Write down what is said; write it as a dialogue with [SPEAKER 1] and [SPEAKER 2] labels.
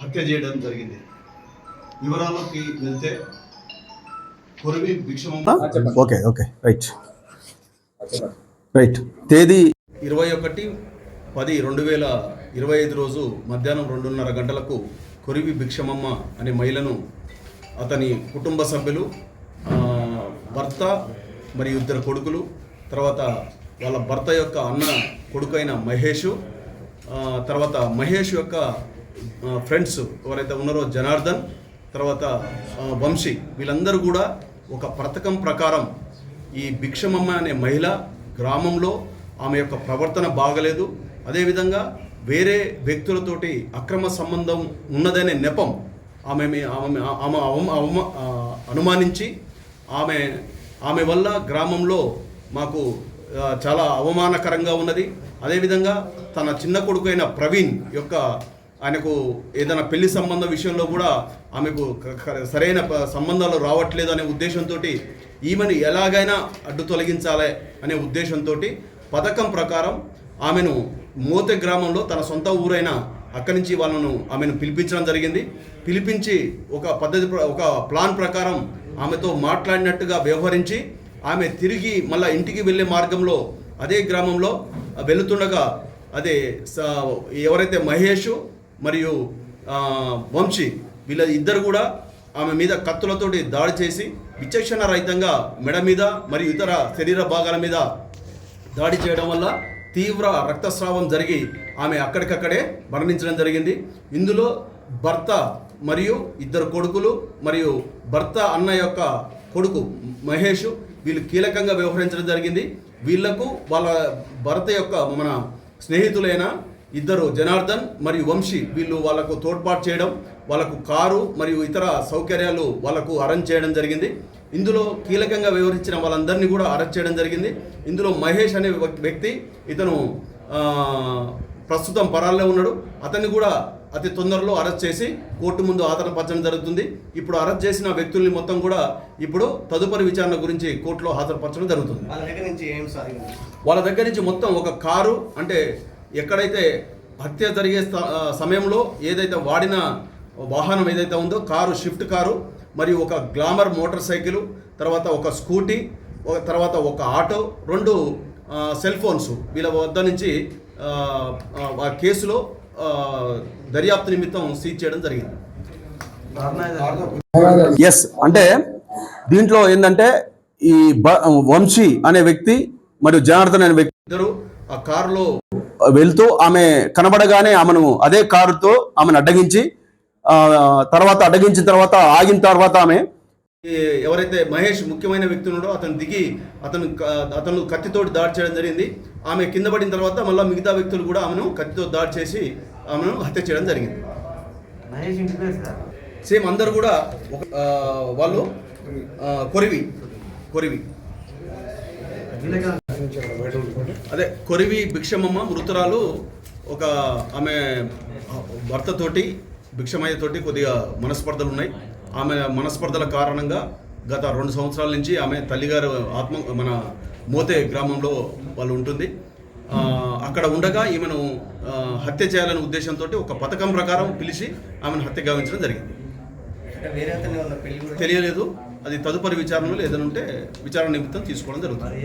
[SPEAKER 1] హత్య చేయడం జరిగింది. వివరాల్లోకి వెళ్తే కొరివి భిక్షమమ్మ రైట్ తేదీ 21/10/2025 రోజు మధ్యాహ్నం 2:30 గంటలకు కొరివి భిక్షమమ్మ అనే మహిళను అతని కుటుంబ సభ్యులు, భర్త మరియు 2 కొడుకులు, తర్వాత వాళ్ళ భర్త యొక్క అన్న కొడుకైన మహేష్, తర్వాత మహేష్ యొక్క ఫ్రెండ్స్ ఎవరైతే ఉన్నారో జనార్దన్, తర్వాత వంశీ, వీళ్ళందరూ కూడా ఒక పథకం ప్రకారం ఈ భిక్షమమ్మ అనే మహిళ గ్రామంలో ఆమె యొక్క ప్రవర్తన బాగలేదు, అదేవిధంగా వేరే వ్యక్తులతోటి అక్రమ సంబంధం ఉన్నదనే నెపం ఆమె అనుమానించి ఆమె వల్ల గ్రామంలో మాకు చాలా అవమానకరంగా ఉన్నది. అదేవిధంగా తన చిన్న కొడుకైన ప్రవీణ్ యొక్క ఆయనకు ఏదైనా పెళ్లి సంబంధం విషయంలో కూడా ఆమెకు సరైన సంబంధాలు రావట్లేదు అనే ఉద్దేశంతో ఈమెను ఎలాగైనా అడ్డు తొలగించాలి అనే ఉద్దేశంతో పథకం ప్రకారం ఆమెను మోతే గ్రామంలో తన సొంత ఊరైన అక్కడి నుంచి ఆమెను పిలిపించడం జరిగింది. పిలిపించి ఒక ప్లాన్ ప్రకారం ఆమెతో మాట్లాడినట్టుగా వ్యవహరించి ఆమె తిరిగి మళ్ళీ ఇంటికి వెళ్ళే మార్గంలో అదే గ్రామంలో వెళుతుండగా అదే ఎవరైతే మహేష్ మరియు వంశీ వీళ్ళ ఇద్దరు కూడా ఆమె మీద కత్తులతోటి దాడి చేసి విచక్షణ రహితంగా మెడ మీద మరియు ఇతర శరీర భాగాల మీద దాడి చేయడం వల్ల తీవ్ర రక్తస్రావం జరిగి ఆమె అక్కడికక్కడే మరణించడం జరిగింది. ఇందులో భర్త మరియు 2 కొడుకులు మరియు భర్త అన్న యొక్క కొడుకు మహేష్ వీళ్ళు కీలకంగా వ్యవహరించడం జరిగింది. వీళ్లకు వాళ్ళ భర్త యొక్క మన స్నేహితులైన 2 జనార్దన్ మరియు వంశీ వీళ్ళు వాళ్ళకు తోడ్పాటు చేయడం, వాళ్ళకు కారు మరియు ఇతర సౌకర్యాలు వాళ్ళకు అరేంజ్ చేయడం జరిగింది. ఇందులో కీలకంగా వ్యవహరించిన వాళ్ళందరినీ కూడా అరెస్ట్ చేయడం జరిగింది. ఇందులో మహేష్ అనే వ్యక్తి ఇతను ప్రస్తుతం పరాల్లో ఉన్నాడు. అతన్ని కూడా అతి తొందరలో అరెస్ట్ చేసి కోర్టు ముందు హాజరుపరచడం జరుగుతుంది. ఇప్పుడు అరెస్ట్ చేసిన వ్యక్తుల్ని మొత్తం కూడా ఇప్పుడు తదుపరి విచారణ గురించి కోర్టులో హాజరుపరచడం జరుగుతుంది. వాళ్ళ దగ్గర నుంచి మొత్తం ఒక కారు, అంటే ఎక్కడైతే హత్య జరిగే సమయంలో ఏదైతే వాడిన వాహనం ఏదైతే ఉందో కారు, షిఫ్ట్ కారు, మరియు ఒక గ్లామర్ మోటార్ సైకిల్, తర్వాత ఒక స్కూటీ, తర్వాత ఒక ఆటో, 2 సెల్ ఫోన్స్ వీళ్ళ వద్ద నుంచి ఆ కేసులో దర్యాప్తు నిమిత్తం సీజ్ చేయడం జరిగింది.
[SPEAKER 2] ఎస్, అంటే దీంట్లో ఏంటంటే ఈ వంశీ అనే వ్యక్తి మరియు జనార్దన్ అనే వ్యక్తి
[SPEAKER 1] ఇద్దరు ఆ కారులో
[SPEAKER 2] వెళ్తూ ఆమె కనబడగానే ఆమెను అదే కారుతో ఆమెను అడ్డగించిన తర్వాత ఆగిన తర్వాత ఆమె
[SPEAKER 1] ఎవరైతే మహేష్ ముఖ్యమైన వ్యక్తి ఉన్నాడో అతను దిగి అతను కత్తితోటి దాడి చేయడం జరిగింది. ఆమె కింద పడిన తర్వాత మళ్ళీ మిగతా వ్యక్తులు కూడా ఆమెను కత్తితో దాడి చేసి ఆమెను హత్య చేయడం జరిగింది. సేమ్ అందరు కూడా వాళ్ళు కొరివి అదే కొరివి భిక్షమమ్మ మృతురాలు ఒక ఆమె భర్తతోటి భిక్షమయ్యతోటి కొద్దిగా మనస్పర్ధలు ఉన్నాయి. ఆమె మనస్పర్ధల కారణంగా గత 2 సంవత్సరాల నుంచి ఆమె తల్లిగారు మన మోతే గ్రామంలో వాళ్ళు ఉంటుంది. అక్కడ ఉండగా ఈమెను హత్య చేయాలనే ఉద్దేశంతో ఒక పథకం ప్రకారం పిలిచి ఆమెను హత్య గావించడం జరిగింది. తెలియలేదు, అది తదుపరి విచారణలో ఏదైనా ఉంటే విచారణ నిమిత్తం తీసుకోవడం జరుగుతుంది.